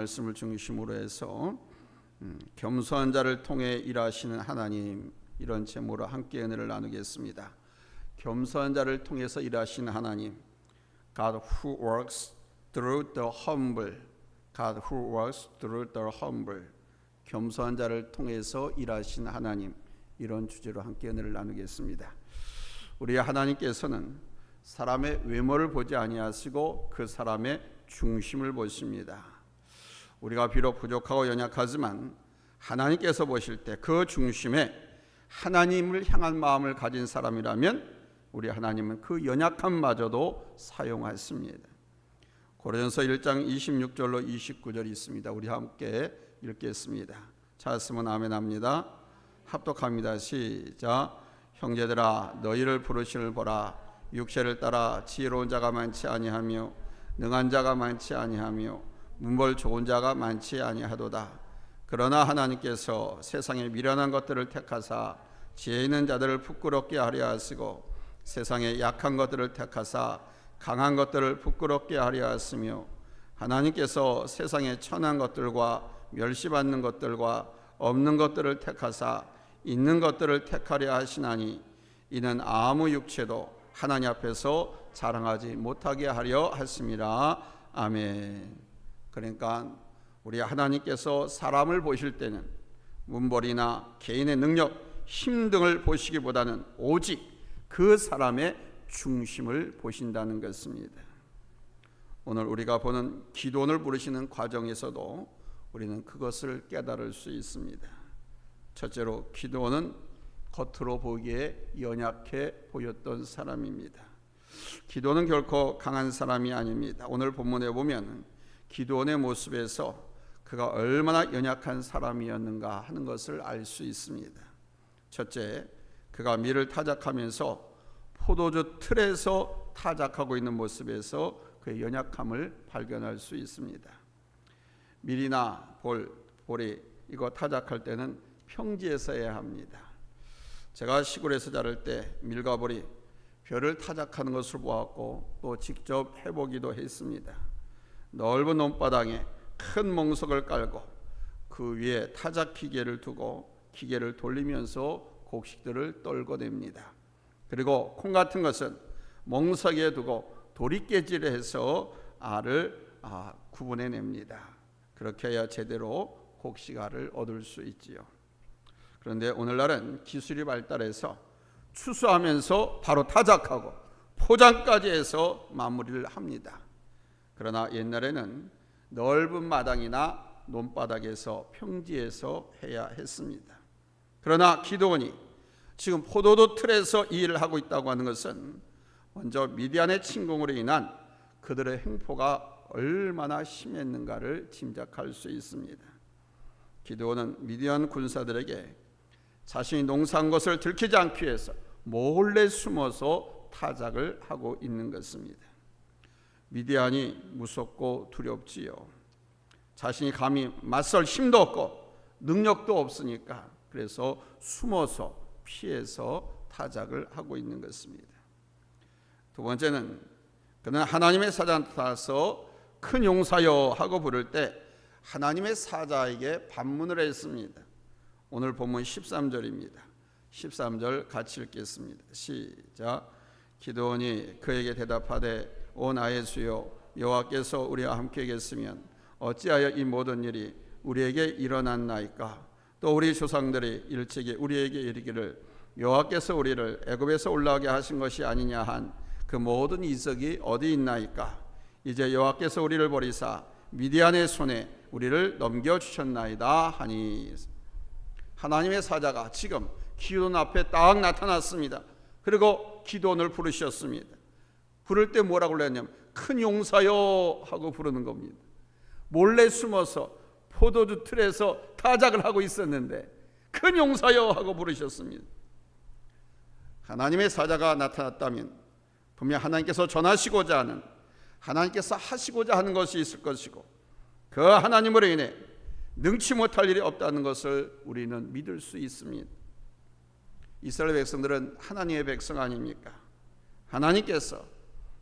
말씀을 중심으로 해서 겸손한 자를 통해 일하시는 하나님, 이런 제목으로 함께 은혜를 나누겠습니다. 겸손한 자를 통해서 일하시는 하나님, God who works through the humble, God who works through the humble, 겸손한 자를 통해서 일하시는 하나님, 이런 주제로 함께 은혜를 나누겠습니다. 우리 하나님께서는 사람의 외모를 보지 아니하시고 그 사람의 중심을 보십니다. 우리가 비록 부족하고 연약하지만 하나님께서 보실 때 그 중심에 하나님을 향한 마음을 가진 사람이라면 우리 하나님은 그 연약함마저도 사용하십니다. 고린도서 1장 26절로 29절이 있습니다. 우리 함께 읽겠습니다. 찾았으면 아멘 합니다. 합독합니다. 시작. 형제들아, 너희를 부르시를 보라. 육체를 따라 지혜로운 자가 많지 아니하며 능한 자가 많지 아니하며 문벌 좋은 자가 많지 아니하도다. 그러나 하나님께서 세상의 미련한 것들을 택하사 지혜 있는 자들을 부끄럽게 하려 하시고 세상의 약한 것들을 택하사 강한 것들을 부끄럽게 하려 하시며 하나님께서 세상의 천한 것들과 멸시받는 것들과 없는 것들을 택하사 있는 것들을 택하려 하시나니 이는 아무 육체도 하나님 앞에서 자랑하지 못하게 하려 하심이라. 아멘. 그러니까 우리 하나님께서 사람을 보실 때는 문벌이나 개인의 능력, 힘 등을 보시기보다는 오직 그 사람의 중심을 보신다는 것입니다. 오늘 우리가 보는 기도원을 부르시는 과정에서도 우리는 그것을 깨달을 수 있습니다. 첫째로 기도원은 겉으로 보기에 연약해 보였던 사람입니다. 기도원은 결코 강한 사람이 아닙니다. 오늘 본문에 보면 기도원의 모습에서 그가 얼마나 연약한 사람이었는가 하는 것을 알 수 있습니다. 첫째, 그가 밀을 타작하면서 포도주 틀에서 타작하고 있는 모습에서 그의 연약함을 발견할 수 있습니다. 밀이나 보리 이거 타작할 때는 평지에서 해야 합니다. 제가 시골에서 자랄 때 밀과 보리 벼를 타작하는 것을 보았고 또 직접 해보기도 했습니다. 넓은 논바닥에 큰 몽석을 깔고 그 위에 타작 기계를 두고 기계를 돌리면서 곡식들을 떨궈냅니다. 그리고 콩 같은 것은 몽석 위에 두고 도리깨질을 해서 알을 구분해냅니다. 그렇게 해야 제대로 곡식알을 얻을 수 있지요. 그런데 오늘날은 기술이 발달해서 추수하면서 바로 타작하고 포장까지 해서 마무리를 합니다. 그러나 옛날에는 넓은 마당이나 논바닥에서 평지에서 해야 했습니다. 그러나 기도원이 지금 포도도 틀에서 이 일을 하고 있다고 하는 것은 먼저 미디안의 침공으로 인한 그들의 횡포가 얼마나 심했는가를 짐작할 수 있습니다. 기도원은 미디안 군사들에게 자신이 농사한 것을 들키지 않기 위해서 몰래 숨어서 타작을 하고 있는 것입니다. 미디안이 무섭고 두렵지요. 자신이 감히 맞설 힘도 없고 능력도 없으니까 그래서 숨어서 피해서 타작을 하고 있는 것입니다. 두 번째는 그는 하나님의 사자가 나타나서 큰 용사여 하고 부를 때 하나님의 사자에게 반문을 했습니다. 오늘 본문 13절입니다. 13절 같이 읽겠습니다. 시작. 기드온이 그에게 대답하되 오 나의 주여 여호와께서 우리와 함께 계시면 어찌하여 이 모든 일이 우리에게 일어났나이까? 또 우리 조상들이 일찍이 우리에게 이르기를 여호와께서 우리를 애굽에서 올라오게 하신 것이 아니냐 한 그 모든 이적이 어디 있나이까? 이제 여호와께서 우리를 버리사 미디안의 손에 우리를 넘겨주셨나이다 하니. 하나님의 사자가 지금 기드온 앞에 딱 나타났습니다. 그리고 기드온을 부르셨습니다. 부를 때 뭐라고 그랬냐면 큰 용사여 하고 부르는 겁니다. 몰래 숨어서 포도주 틀에서 타작을 하고 있었는데 큰 용사여 하고 부르셨습니다. 하나님의 사자가 나타났다면 분명 하나님께서 전하시고자 하는, 하나님께서 하시고자 하는 것이 있을 것이고 그 하나님으로 인해 능치 못할 일이 없다는 것을 우리는 믿을 수 있습니다. 이스라엘 백성들은 하나님의 백성 아닙니까? 하나님께서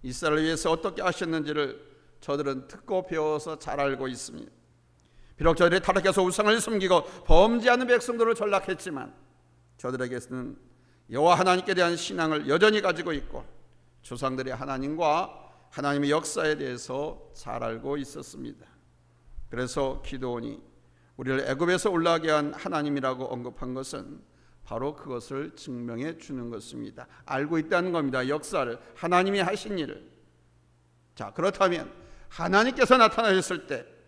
이스라엘을 위해서 어떻게 하셨는지를 저들은 듣고 배워서 잘 알고 있습니다. 비록 저들이 타락해서 우상을 섬기고 범죄하는 백성들을 전락했지만 저들에게서는 여호와 하나님께 대한 신앙을 여전히 가지고 있고 조상들의 하나님과 하나님의 역사에 대해서 잘 알고 있었습니다. 그래서 기드온이 우리를 애굽에서 올라가게 한 하나님이라고 언급한 것은 바로 그것을 증명해 주는 것입니다. 알고 있다는 겁니다. 역사를, 하나님이 하신 일을. 자, 그렇다면 하나님께서 나타나셨을 때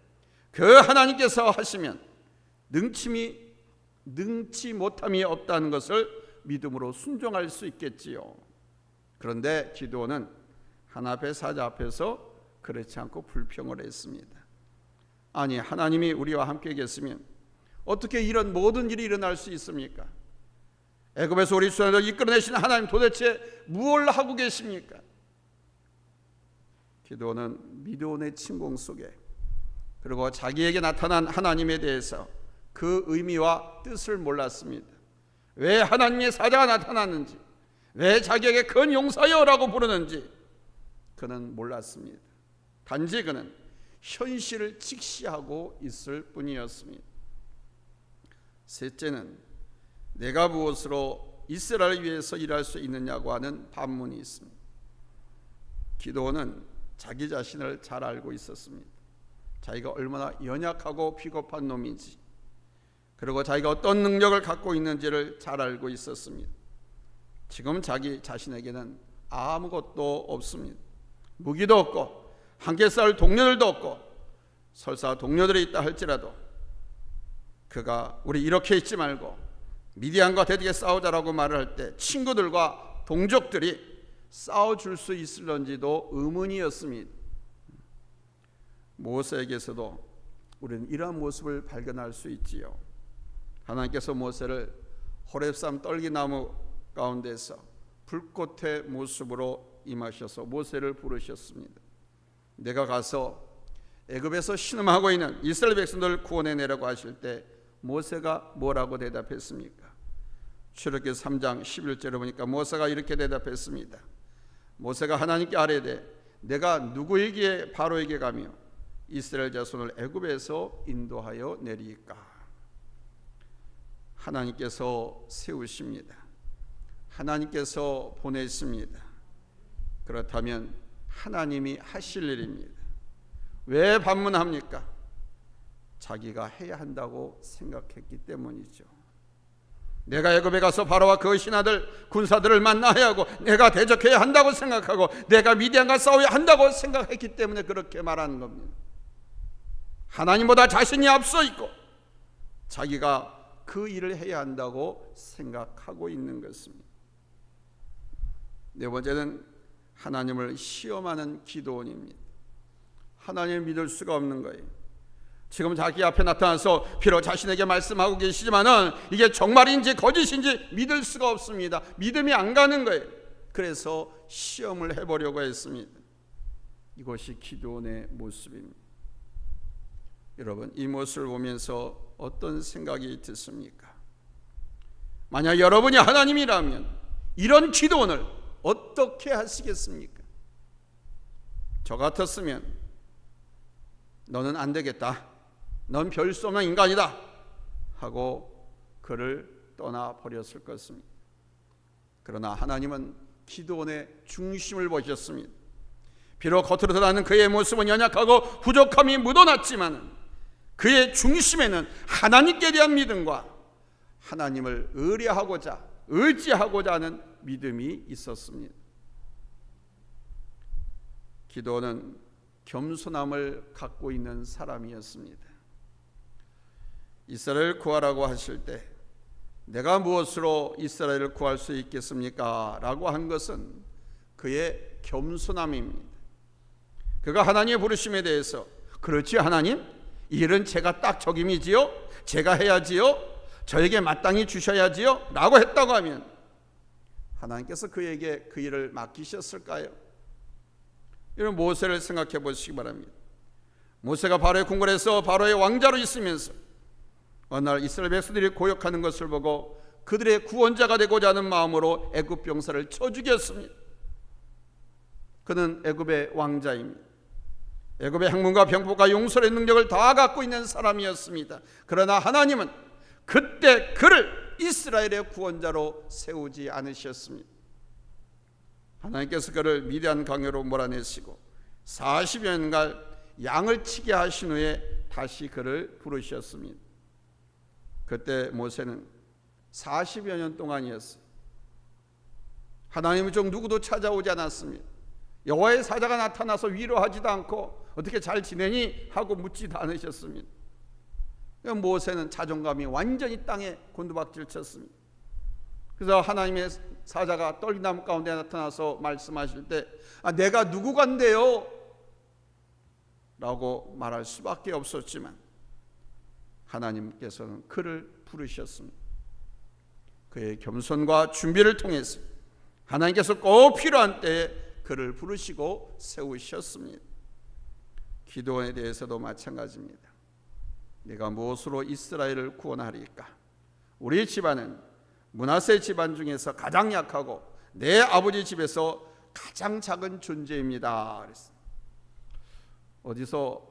그 하나님께서 하시면 능치 못함이 없다는 것을 믿음으로 순종할 수 있겠지요. 그런데 기드온은 하나 앞에 사자 앞에서 그렇지 않고 불평을 했습니다. 아니, 하나님이 우리와 함께 계시면 어떻게 이런 모든 일이 일어날 수 있습니까? 애굽에서 우리 수하를 이끌어내신 하나님 도대체 무엇을 하고 계십니까? 기드온은 미드온의 침공 속에 그리고 자기에게 나타난 하나님에 대해서 그 의미와 뜻을 몰랐습니다. 왜 하나님의 사자가 나타났는지, 왜 자기에게 큰 용사여라고 부르는지 그는 몰랐습니다. 단지 그는 현실을 직시하고 있을 뿐이었습니다. 셋째는 내가 무엇으로 이스라엘을 위해서 일할 수 있느냐고 하는 반문이 있습니다. 기드온은 자기 자신을 잘 알고 있었습니다. 자기가 얼마나 연약하고 비겁한 놈인지, 그리고 자기가 어떤 능력을 갖고 있는지를 잘 알고 있었습니다. 지금 자기 자신에게는 아무것도 없습니다. 무기도 없고 함께 싸울 동료들도 없고, 설사 동료들이 있다 할지라도 그가 우리 이렇게 있지 말고 미디안과 대적에 싸우자라고 말을 할 때 친구들과 동족들이 싸워줄 수 있을런지도 의문이었습니다. 모세에게서도 우리는 이러한 모습을 발견할 수 있지요. 하나님께서 모세를 호렙산 떨기나무 가운데서 불꽃의 모습으로 임하셔서 모세를 부르셨습니다. 내가 가서 애굽에서 신음하고 있는 이스라엘 백성들을 구원해내라고 하실 때 모세가 뭐라고 대답했습니까? 출애굽기 3장 11절에 보니까 모세가 이렇게 대답했습니다. 모세가 하나님께 아뢰되 내가 누구에게 바로에게 가며 이스라엘 자손을 애굽에서 인도하여 내리까? 하나님께서 세우십니다. 하나님께서 보내십니다. 그렇다면 하나님이 하실 일입니다. 왜 반문합니까? 자기가 해야 한다고 생각했기 때문이죠. 내가 애굽에 가서 바로와 그 신하들 군사들을 만나야 하고 내가 대적해야 한다고 생각하고 내가 미디안과 싸워야 한다고 생각했기 때문에 그렇게 말하는 겁니다. 하나님보다 자신이 앞서 있고 자기가 그 일을 해야 한다고 생각하고 있는 것입니다. 네 번째는 하나님을 시험하는 기도원입니다. 하나님을 믿을 수가 없는 거예요. 지금 자기 앞에 나타나서 비록 자신에게 말씀하고 계시지만은 이게 정말인지 거짓인지 믿을 수가 없습니다. 믿음이 안 가는 거예요. 그래서 시험을 해보려고 했습니다. 이것이 기도원의 모습입니다. 여러분, 이 모습을 보면서 어떤 생각이 드십니까? 만약 여러분이 하나님이라면 이런 기도원을 어떻게 하시겠습니까? 저 같았으면 너는 안 되겠다, 넌 별 수 없는 인간이다 하고 그를 떠나버렸을 것입니다. 그러나 하나님은 기드온의 중심을 보셨습니다. 비록 겉으로 드러나는 그의 모습은 연약하고 부족함이 묻어났지만 그의 중심에는 하나님께 대한 믿음과 하나님을 의지하고자 하는 믿음이 있었습니다. 기드온은 겸손함을 갖고 있는 사람이었습니다. 이스라엘을 구하라고 하실 때 내가 무엇으로 이스라엘을 구할 수 있겠습니까? 라고 한 것은 그의 겸손함입니다. 그가 하나님의 부르심에 대해서 그렇지 하나님, 이 일은 제가 딱 적임이지요, 제가 해야지요, 저에게 마땅히 주셔야지요 라고 했다고 하면 하나님께서 그에게 그 일을 맡기셨을까요? 이런 모세를 생각해 보시기 바랍니다. 모세가 바로의 궁궐에서 바로의 왕자로 있으면서 어느 날 이스라엘 백성들이 고역하는 것을 보고 그들의 구원자가 되고자 하는 마음으로 애굽 병사를 쳐 죽였습니다. 그는 애굽의 왕자입니다. 애굽의 학문과 병법과 용서의 능력을 다 갖고 있는 사람이었습니다. 그러나 하나님은 그때 그를 이스라엘의 구원자로 세우지 않으셨습니다. 하나님께서 그를 미디안 강요로 몰아내시고 40여 년간 양을 치게 하신 후에 다시 그를 부르셨습니다. 그때 모세는 40여 년 동안이었어요. 하나님의 종 누구도 찾아오지 않았습니다. 여호와의 사자가 나타나서 위로하지도 않고 어떻게 잘 지내니 하고 묻지도 않으셨습니다. 모세는 자존감이 완전히 땅에 곤두박질 쳤습니다. 그래서 하나님의 사자가 떨기나무 가운데 나타나서 말씀하실 때 내가 누구간데요? 라고 말할 수밖에 없었지만 하나님께서는 그를 부르셨습니다. 그의 겸손과 준비를 통해서 하나님께서 꼭 필요한 때에 그를 부르시고 세우셨습니다. 기도원에 대해서도 마찬가지입니다. 내가 무엇으로 이스라엘을 구원하리까? 우리 집안은 므낫세 집안 중에서 가장 약하고 내 아버지 집에서 가장 작은 존재입니다. 그랬어요. 어디서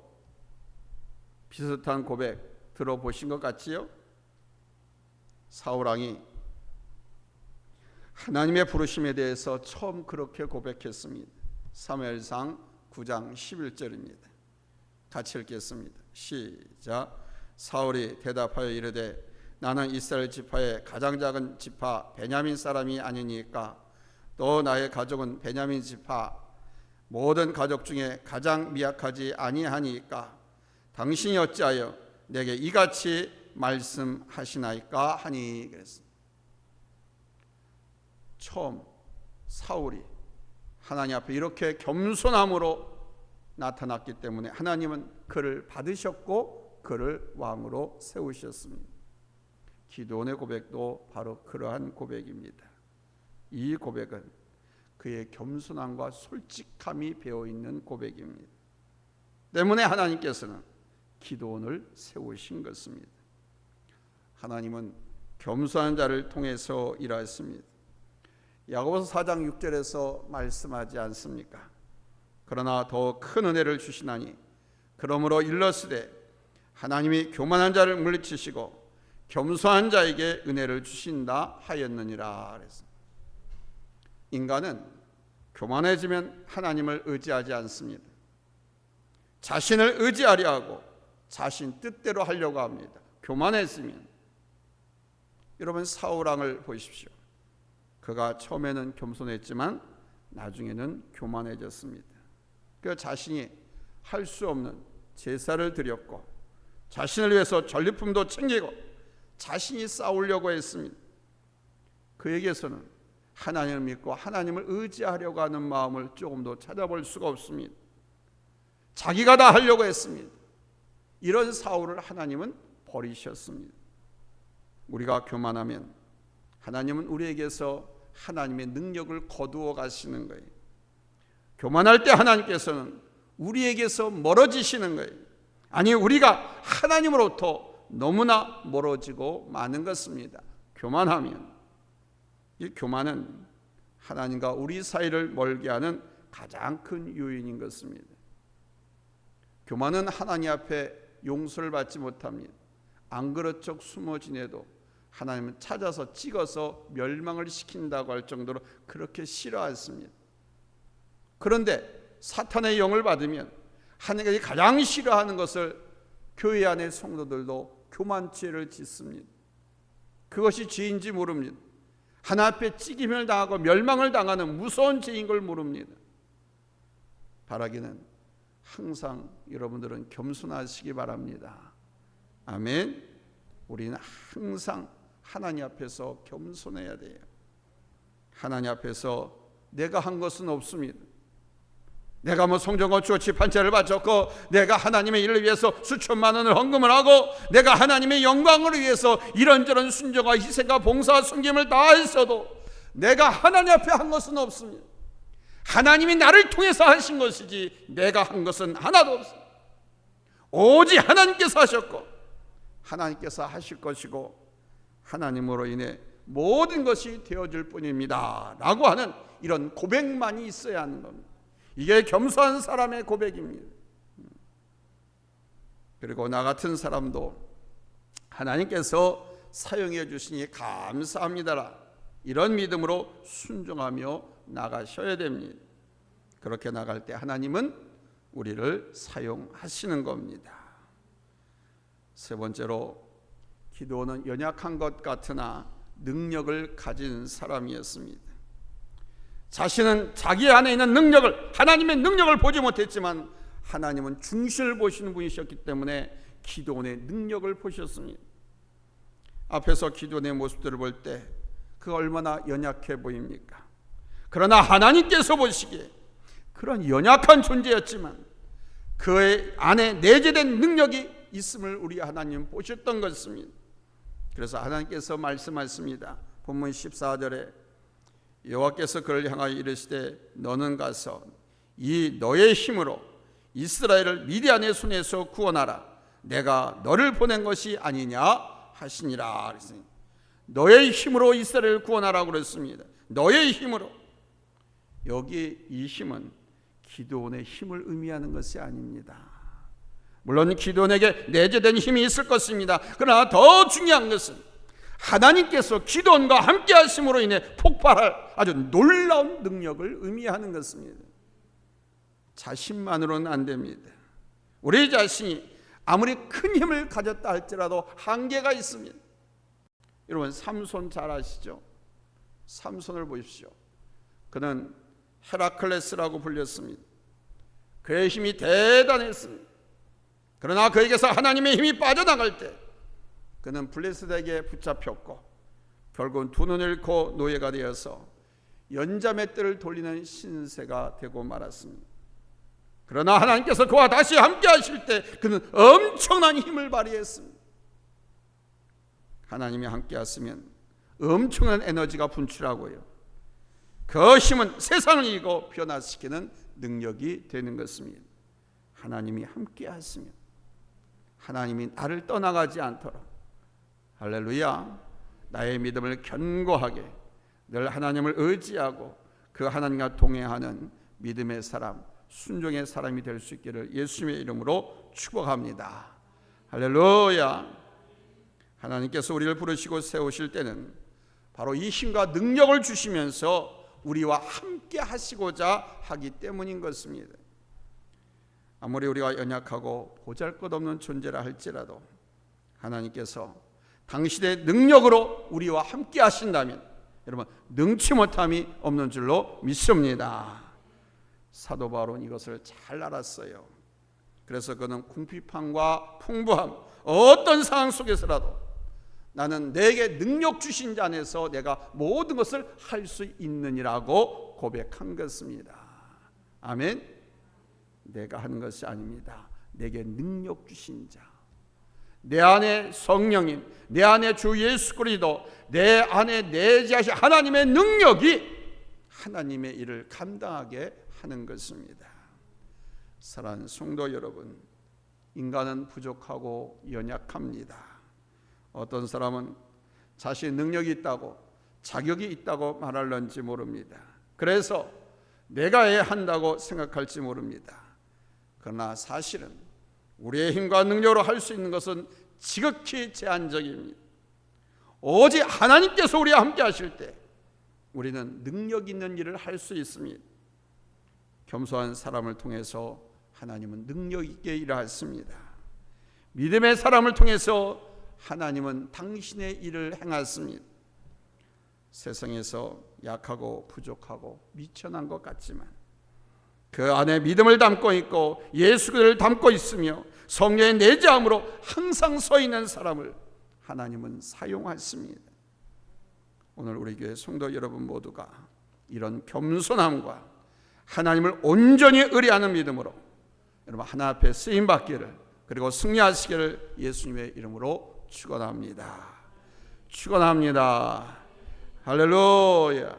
비슷한 고백 들어보신 것 같지요? 사울왕이 하나님의 부르심에 대해서 처음 그렇게 고백했습니다. 사무엘상 9장 11절입니다. 같이 읽겠습니다. 시작. 사울이 대답하여 이르되 나는 이스라엘 지파의 가장 작은 지파 베냐민 사람이 아니니까 또 나의 가족은 베냐민 지파 모든 가족 중에 가장 미약하지 아니하니까 당신이 어찌하여 내게 이같이 말씀하시나이까 하니 그랬습니다. 처음 사울이 하나님 앞에 이렇게 겸손함으로 나타났기 때문에 하나님은 그를 받으셨고 그를 왕으로 세우셨습니다. 기도원의 고백도 바로 그러한 고백입니다. 이 고백은 그의 겸손함과 솔직함이 배어있는 고백입니다. 때문에 하나님께서는 기도원을 세우신 것입니다. 하나님은 겸손한 자를 통해서 일하십니다. 야고보서 4장 6절에서 말씀하지 않습니까? 그러나 더 큰 은혜를 주시나니 그러므로 일러스되 하나님이 교만한 자를 물리치시고 겸손한 자에게 은혜를 주신다 하였느니라 그랬습니다. 인간은 교만해지면 하나님을 의지하지 않습니다. 자신을 의지하려 하고 자신 뜻대로 하려고 합니다. 교만해지면 여러분 사울왕을 보십시오. 그가 처음에는 겸손했지만 나중에는 교만해졌습니다. 그 자신이 할 수 없는 제사를 드렸고 자신을 위해서 전리품도 챙기고 자신이 싸우려고 했습니다. 그에게서는 하나님을 믿고 하나님을 의지하려고 하는 마음을 조금도 찾아볼 수가 없습니다. 자기가 다 하려고 했습니다. 이런 사울을 하나님은 버리셨습니다. 우리가 교만하면 하나님은 우리에게서 하나님의 능력을 거두어 가시는 거예요. 교만할 때 하나님께서는 우리에게서 멀어지시는 거예요. 아니 우리가 하나님으로부터 너무나 멀어지고 마는 것입니다. 교만하면 이 교만은 하나님과 우리 사이를 멀게 하는 가장 큰 요인인 것입니다. 교만은 하나님 앞에 용서를 받지 못합니다. 안 그릇쩍 숨어 지내도 하나님은 찾아서 찍어서 멸망을 시킨다고 할 정도로 그렇게 싫어했습니다. 그런데 사탄의 영을 받으면 하나님이 가장 싫어하는 것을 교회 안의 성도들도 교만죄를 짓습니다. 그것이 죄인지 모릅니다. 하나님 앞에 찍임을 당하고 멸망을 당하는 무서운 죄인 걸 모릅니다. 바라기는 항상 여러분들은 겸손하시기 바랍니다. 아멘. 우리는 항상 하나님 앞에서 겸손해야 돼요. 하나님 앞에서 내가 한 것은 없습니다. 내가 뭐 성전과 주어치 판차를 바쳤고 내가 하나님의 일을 위해서 수천만 원을 헌금을 하고 내가 하나님의 영광을 위해서 이런저런 순종과 희생과 봉사와 숨김을 다 했어도 내가 하나님 앞에 한 것은 없습니다. 하나님이 나를 통해서 하신 것이지 내가 한 것은 하나도 없습니다. 오직 하나님께서 하셨고 하나님께서 하실 것이고 하나님으로 인해 모든 것이 되어질 뿐입니다 라고 하는 이런 고백만이 있어야 하는 겁니다. 이게 겸손한 사람의 고백입니다. 그리고 나 같은 사람도 하나님께서 사용해 주시니 감사합니다, 이런 믿음으로 순종하며 나가셔야 됩니다. 그렇게 나갈 때 하나님은 우리를 사용하시는 겁니다. 세 번째로, 기드온은 연약한 것 같으나 능력을 가진 사람이었습니다. 자신은 자기 안에 있는 능력을, 하나님의 능력을 보지 못했지만 하나님은 중심을 보시는 분이셨기 때문에 기드온의 능력을 보셨습니다. 앞에서 기드온의 모습들을 볼 때 그 얼마나 연약해 보입니까? 그러나 하나님께서 보시기에 그런 연약한 존재였지만 그의 안에 내재된 능력이 있음을 우리 하나님 보셨던 것입니다. 그래서 하나님께서 말씀하십니다. 본문 14절에 여호와께서 그를 향하여 이르시되 너는 가서 이 너의 힘으로 이스라엘을 미디안의 손에서 구원하라. 내가 너를 보낸 것이 아니냐 하시니라. 너의 힘으로 이스라엘을 구원하라고 그랬습니다. 너의 힘으로. 여기 이 힘은 기드온의 힘을 의미하는 것이 아닙니다. 물론 기드온에게 내재된 힘이 있을 것입니다. 그러나 더 중요한 것은 하나님께서 기드온과 함께 하심으로 인해 폭발할 아주 놀라운 능력을 의미하는 것입니다. 자신만으로는 안 됩니다. 우리 자신이 아무리 큰 힘을 가졌다 할지라도 한계가 있습니다. 여러분, 삼손 잘 아시죠? 삼손을 보십시오. 그는 헤라클레스라고 불렸습니다. 그의 힘이 대단했습니다. 그러나 그에게서 하나님의 힘이 빠져나갈 때 그는 블레셋에게 붙잡혔고 결국은 두 눈을 잃고 노예가 되어서 연자맷대를 돌리는 신세가 되고 말았습니다. 그러나 하나님께서 그와 다시 함께 하실 때 그는 엄청난 힘을 발휘했습니다. 하나님이 함께 하시면 엄청난 에너지가 분출하고요, 그 힘은 세상을 이기고 변화시키는 능력이 되는 것입니다. 하나님이 함께 하시면, 하나님이 나를 떠나가지 않도록, 할렐루야, 나의 믿음을 견고하게 늘 하나님을 의지하고 그 하나님과 동행하는 믿음의 사람, 순종의 사람이 될 수 있기를 예수님의 이름으로 축복합니다. 할렐루야. 하나님께서 우리를 부르시고 세우실 때는 바로 이 힘과 능력을 주시면서 우리와 함께 하시고자 하기 때문인 것입니다. 아무리 우리가 연약하고 보잘것없는 존재라 할지라도 하나님께서 당신의 능력으로 우리와 함께 하신다면 여러분, 능치 못함이 없는 줄로 믿습니다. 사도 바울은 이것을 잘 알았어요. 그래서 그는 궁핍함과 풍부함, 어떤 상황 속에서라도 나는 내게 능력 주신 자 안에서 내가 모든 것을 할 수 있느니라고 고백한 것입니다. 아멘. 내가 하는 것이 아닙니다. 내게 능력 주신 자, 내 안에 성령님, 내 안에 주 예수 그리스도, 내 안에 내재하신 하나님의 능력이 하나님의 일을 감당하게 하는 것입니다. 사랑하는 성도 여러분, 인간은 부족하고 연약합니다. 어떤 사람은 자신 능력이 있다고, 자격이 있다고 말할런지 모릅니다. 그래서 내가 해야 한다고 생각할지 모릅니다. 그러나 사실은 우리의 힘과 능력으로 할 수 있는 것은 지극히 제한적입니다. 오직 하나님께서 우리와 함께 하실 때 우리는 능력 있는 일을 할 수 있습니다. 겸손한 사람을 통해서 하나님은 능력 있게 일하십니다. 믿음의 사람을 통해서 하나님은 당신의 일을 행하십니다. 세상에서 약하고 부족하고 미천한 것 같지만 그 안에 믿음을 담고 있고 예수 그리스도를 담고 있으며 성령의 내재함으로 항상 서 있는 사람을 하나님은 사용하십니다. 오늘 우리 교회 성도 여러분 모두가 이런 겸손함과 하나님을 온전히 의뢰하는 믿음으로 여러분 하나 앞에 쓰임 받기를, 그리고 승리하시기를 예수님의 이름으로 축원합니다. 축원합니다. 할렐루야.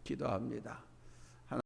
기도합니다.